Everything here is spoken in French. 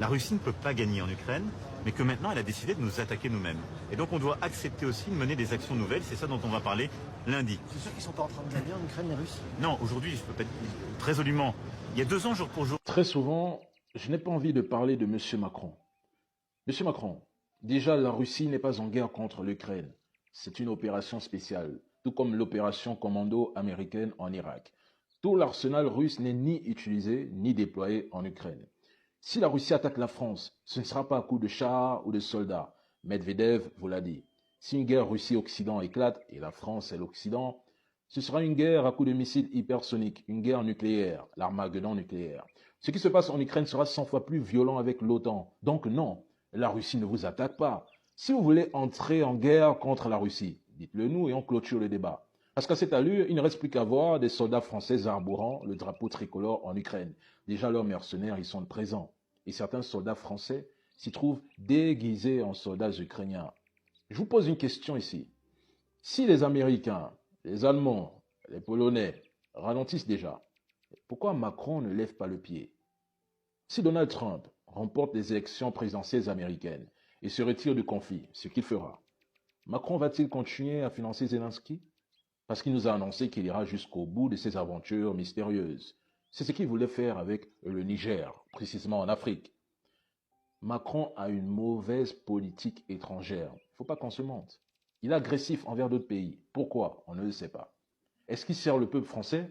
la Russie ne peut pas gagner en Ukraine, mais que maintenant elle a décidé de nous attaquer nous-mêmes. Et donc on doit accepter aussi de mener des actions nouvelles, c'est ça dont on va parler lundi. C'est sûr qu'ils sont pas en train de gagner en Ukraine, les Russes? Non, aujourd'hui, je peux pas très résolument. Il y a 2 ans, jour pour jour. Très souvent, je n'ai pas envie de parler de M. Macron. Monsieur Macron, déjà la Russie n'est pas en guerre contre l'Ukraine. C'est une opération spéciale, tout comme l'opération commando américaine en Irak. Tout l'arsenal russe n'est ni utilisé ni déployé en Ukraine. Si la Russie attaque la France, ce ne sera pas à coup de chars ou de soldats. Medvedev vous l'a dit. Si une guerre Russie-Occident éclate, et la France est l'Occident, ce sera une guerre à coup de missiles hypersoniques, une guerre nucléaire, l'Armageddon nucléaire. Ce qui se passe en Ukraine sera 100 fois plus violent avec l'OTAN. Donc non, la Russie ne vous attaque pas. Si vous voulez entrer en guerre contre la Russie, dites-le nous et on clôture le débat. Parce qu'à cette allure, il ne reste plus qu'à voir des soldats français arborant le drapeau tricolore en Ukraine. Déjà, leurs mercenaires y sont présents. Et certains soldats français s'y trouvent déguisés en soldats ukrainiens. Je vous pose une question ici. Si les Américains, les Allemands, les Polonais ralentissent déjà, pourquoi Macron ne lève pas le pied? Si Donald Trump remporte les élections présidentielles américaines et se retire du conflit, ce qu'il fera, Macron va-t-il continuer à financer Zelensky? Parce qu'il nous a annoncé qu'il ira jusqu'au bout de ses aventures mystérieuses. C'est ce qu'il voulait faire avec le Niger, précisément en Afrique. Macron a une mauvaise politique étrangère. Il ne faut pas qu'on se mente. Il est agressif envers d'autres pays. Pourquoi? On ne le sait pas. Est-ce qu'il sert le peuple français?